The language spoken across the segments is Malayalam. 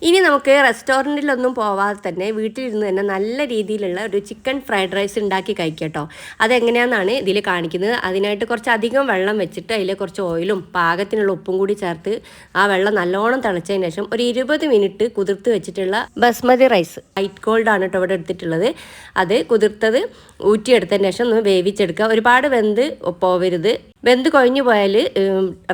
ഇനി നമുക്ക് റെസ്റ്റോറൻറ്റിലൊന്നും പോവാതെ തന്നെ വീട്ടിലിരുന്ന് തന്നെ നല്ല രീതിയിലുള്ള ഒരു ചിക്കൻ ഫ്രൈഡ് റൈസ് ഉണ്ടാക്കി കഴിക്കാം കേട്ടോ. അതെങ്ങനെയാണെന്നാണ് ഇതിൽ കാണിക്കുന്നത്. അതിനായിട്ട് കുറച്ചധികം വെള്ളം വെച്ചിട്ട് അതിൽ കുറച്ച് ഓയിലും പാകത്തിനുള്ള ഉപ്പും കൂടി ചേർത്ത് ആ വെള്ളം നല്ലോണം തിളച്ചതിന് ശേഷം ഒരു 20 മിനിറ്റ് കുതിർത്ത് വെച്ചിട്ടുള്ള ബസ്മതി റൈസ് വൈറ്റ് ഗോൾഡ് ആണ് കേട്ടോ ഇവിടെ എടുത്തിട്ടുള്ളത്. അത് കുതിർത്തത് ഊറ്റിയെടുത്തതിന് ശേഷം ഒന്ന് വേവിച്ചെടുക്കുക. ഒരുപാട് വെന്ത് പോവരുത്. വെന്ത് കൊഴിഞ്ഞു പോയാൽ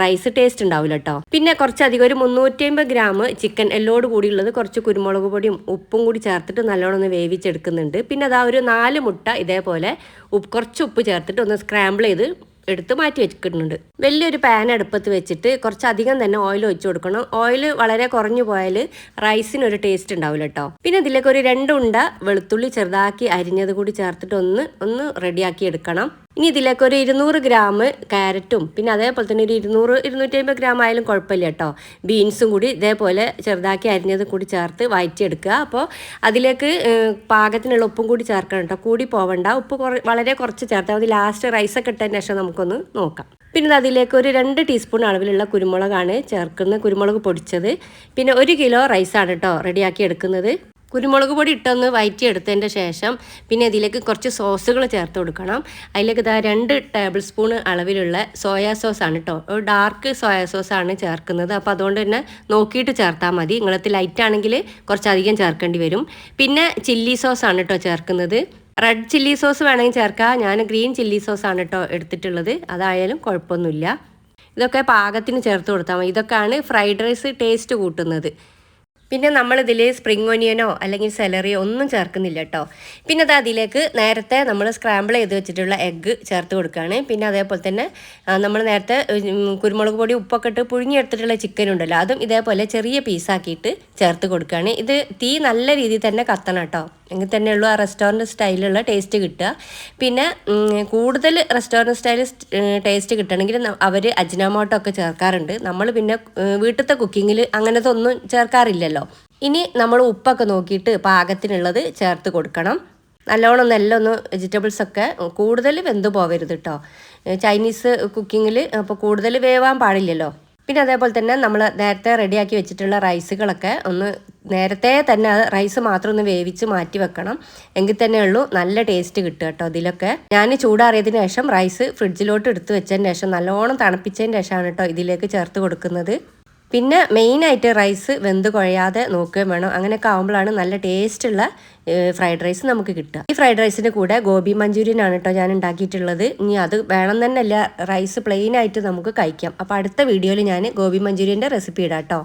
റൈസ് ടേസ്റ്റ് ഉണ്ടാവില്ല കേട്ടോ. പിന്നെ കുറച്ചധികം ഒരു 350 ഗ്രാം ചിക്കൻ എല്ലോട് കൂടിയുള്ളത് കുറച്ച് കുരുമുളക് പൊടിയും ഉപ്പും കൂടി ചേർത്തിട്ട് നല്ലോണം ഒന്ന് വേവിച്ചെടുക്കുന്നുണ്ട്. പിന്നെ അതാ ഒരു 4 മുട്ട ഇതേപോലെ കുറച്ച് ഉപ്പ് ചേർത്തിട്ട് ഒന്ന് സ്ക്രാമ്പിൾ ചെയ്ത് എടുത്ത് മാറ്റി വെക്കുന്നുണ്ട്. വലിയൊരു പാൻ അടുപ്പത്ത് വെച്ചിട്ട് കുറച്ചധികം തന്നെ ഓയിൽ ഒഴിച്ചു കൊടുക്കണം. ഓയിൽ വളരെ കുറഞ്ഞു പോയാൽ റൈസിനൊരു ടേസ്റ്റ് ഉണ്ടാവില്ല കേട്ടോ. പിന്നെ ഇതിലേക്ക് ഒരു 2 ഉണ്ട വെളുത്തുള്ളി ചെറുതാക്കി അരിഞ്ഞത് കൂടി ചേർത്തിട്ട് ഒന്ന് റെഡിയാക്കി എടുക്കണം. ഇനി ഇതിലേക്ക് ഒരു 200 ഗ്രാം ക്യാരറ്റും പിന്നെ അതേപോലെ തന്നെ ഒരു 200-250 ഗ്രാം ആയാലും കുഴപ്പമില്ല കേട്ടോ. ബീൻസും കൂടി ഇതേപോലെ ചെറുതാക്കി അരിഞ്ഞത് കൂടി ചേർത്ത് വഴറ്റിയെടുക്കുക. അപ്പോൾ അതിലേക്ക് പാകത്തിനുള്ള ഉപ്പും കൂടി ചേർക്കണം കേട്ടോ. കൂടി പോവണ്ട. ഉപ്പ് വളരെ കുറച്ച് ചേർത്താൽ മതി. ലാസ്റ്റ് റൈസൊക്കെ ഇട്ടതിന് ശേഷം നമുക്കൊന്ന് നോക്കാം. പിന്നെ അതിലേക്ക് ഒരു 2 ടീസ്പൂൺ അളവിലുള്ള കുരുമുളകാണ് ചേർക്കുന്നത്, കുരുമുളക് പൊടിച്ചത്. പിന്നെ 1 കിലോ റൈസാണ് കേട്ടോ റെഡിയാക്കി എടുക്കുന്നത്. കുരുമുളക് പൊടി ഇട്ടൊന്ന് വഴറ്റിയെടുത്തതിൻ്റെ ശേഷം പിന്നെ ഇതിലേക്ക് കുറച്ച് സോസുകൾ ചേർത്ത് കൊടുക്കണം. അതിലേക്ക് 2 ടേബിൾ സ്പൂൺ അളവിലുള്ള സോയാ സോസാണ് കേട്ടോ. ഒരു ഡാർക്ക് സോയാ സോസാണ് ചേർക്കുന്നത്. അപ്പോൾ അതുകൊണ്ട് തന്നെ നോക്കിയിട്ട് ചേർത്താൽ മതി. നിങ്ങളത്തിൽ ലൈറ്റ് ആണെങ്കിൽ കുറച്ചധികം ചേർക്കേണ്ടി വരും. പിന്നെ ചില്ലി സോസാണ് കേട്ടോ ചേർക്കുന്നത്. റെഡ് ചില്ലി സോസ് വേണമെങ്കിൽ ചേർക്കാം. ഞാൻ ഗ്രീൻ ചില്ലി സോസാണ് കേട്ടോ എടുത്തിട്ടുള്ളത്. അതായാലും കുഴപ്പമൊന്നുമില്ല. ഇതൊക്കെ പാകത്തിന് ചേർത്ത് കൊടുത്താൽ മതി. ഇതൊക്കെയാണ് ഫ്രൈഡ് റൈസ് ടേസ്റ്റ് കൂട്ടുന്നത്. പിന്നെ നമ്മളിതിൽ സ്പ്രിംഗ് ഒനിയനോ അല്ലെങ്കിൽ സെലറിയോ ഒന്നും ചേർക്കുന്നില്ല കേട്ടോ. പിന്നെ അത് അതിലേക്ക് നേരത്തെ നമ്മൾ സ്ക്രാമ്പിൾ ചെയ്ത് വെച്ചിട്ടുള്ള എഗ്ഗ് ചേർത്ത് കൊടുക്കുകയാണ്. പിന്നെ അതേപോലെ തന്നെ നമ്മൾ നേരത്തെ കുരുമുളക് പൊടി ഉപ്പൊക്കെ ഇട്ട് പുഴുങ്ങിയെടുത്തിട്ടുള്ള ചിക്കൻ ഉണ്ടല്ലോ, അതും ഇതേപോലെ ചെറിയ പീസാക്കിയിട്ട് ചേർത്ത് കൊടുക്കുകയാണ്. ഇത് തീ നല്ല രീതിയിൽ തന്നെ കത്തണം കേട്ടോ. എങ്കിൽ തന്നെയുള്ളൂ ആ റെസ്റ്റോറൻറ്റ് സ്റ്റൈലുള്ള ടേസ്റ്റ് കിട്ടുക. പിന്നെ കൂടുതൽ റെസ്റ്റോറൻറ്റ് സ്റ്റൈൽ ടേസ്റ്റ് കിട്ടണമെങ്കിൽ അവർ അജിനാമോട്ടോ ഒക്കെ ചേർക്കാറുണ്ട്. നമ്മൾ പിന്നെ വീട്ടിലത്തെ കുക്കിങ്ങിൽ അങ്ങനത്തെ ഒന്നും ചേർക്കാറില്ലല്ലോ. ഇനി നമ്മൾ ഉപ്പൊക്കെ നോക്കിയിട്ട് പാകത്തിനുള്ളത് ചേർത്ത് കൊടുക്കണം. നല്ലോണം ഒന്ന് വെജിറ്റബിൾസൊക്കെ കൂടുതൽ വെന്ത് പോവരുത് കേട്ടോ. ചൈനീസ് കുക്കിങ്ങിൽ അപ്പോൾ കൂടുതൽ വേവാൻ പാടില്ലല്ലോ. പിന്നെ അതേപോലെ തന്നെ നമ്മൾ നേരത്തെ റെഡിയാക്കി വെച്ചിട്ടുള്ള റൈസുകളൊക്കെ ഒന്ന് നേരത്തെ തന്നെ റൈസ് മാത്രം ഒന്ന് വേവിച്ച് മാറ്റി വെക്കണം. എങ്കിൽ തന്നെ ഉള്ളൂ നല്ല ടേസ്റ്റ് കിട്ടുക കേട്ടോ. ഇതിലൊക്കെ ഞാൻ ചൂടാറിയതിന് ശേഷം റൈസ് ഫ്രിഡ്ജിലോട്ട് എടുത്ത് വെച്ചതിന് ശേഷം നല്ലോണം തണുപ്പിച്ചതിന് ശേഷമാണ് കേട്ടോ ഇതിലേക്ക് ചേർത്ത് കൊടുക്കുന്നത്. പിന്നെ മെയിനായിട്ട് റൈസ് വെന്ത് കുഴയാതെ നോക്കുകയും വേണം. അങ്ങനെയൊക്കെ ആകുമ്പോഴാണ് നല്ല ടേസ്റ്റുള്ള ഫ്രൈഡ് റൈസ് നമുക്ക് കിട്ടുക. ഈ ഫ്രൈഡ് റൈസിൻ്റെ കൂടെ ഗോബി മഞ്ചൂരിയൻ ആണ് കേട്ടോ ഞാൻ ഉണ്ടാക്കിയിട്ടുള്ളത്. ഇനി അത് വേണം തന്നെയല്ല, റൈസ് പ്ലെയിൻ ആയിട്ട് നമുക്ക് കഴിക്കാം. അപ്പോൾ അടുത്ത വീഡിയോയിൽ ഞാൻ ഗോബി മഞ്ചൂരിയൻ്റെ റെസിപ്പി ഇടാം കേട്ടോ.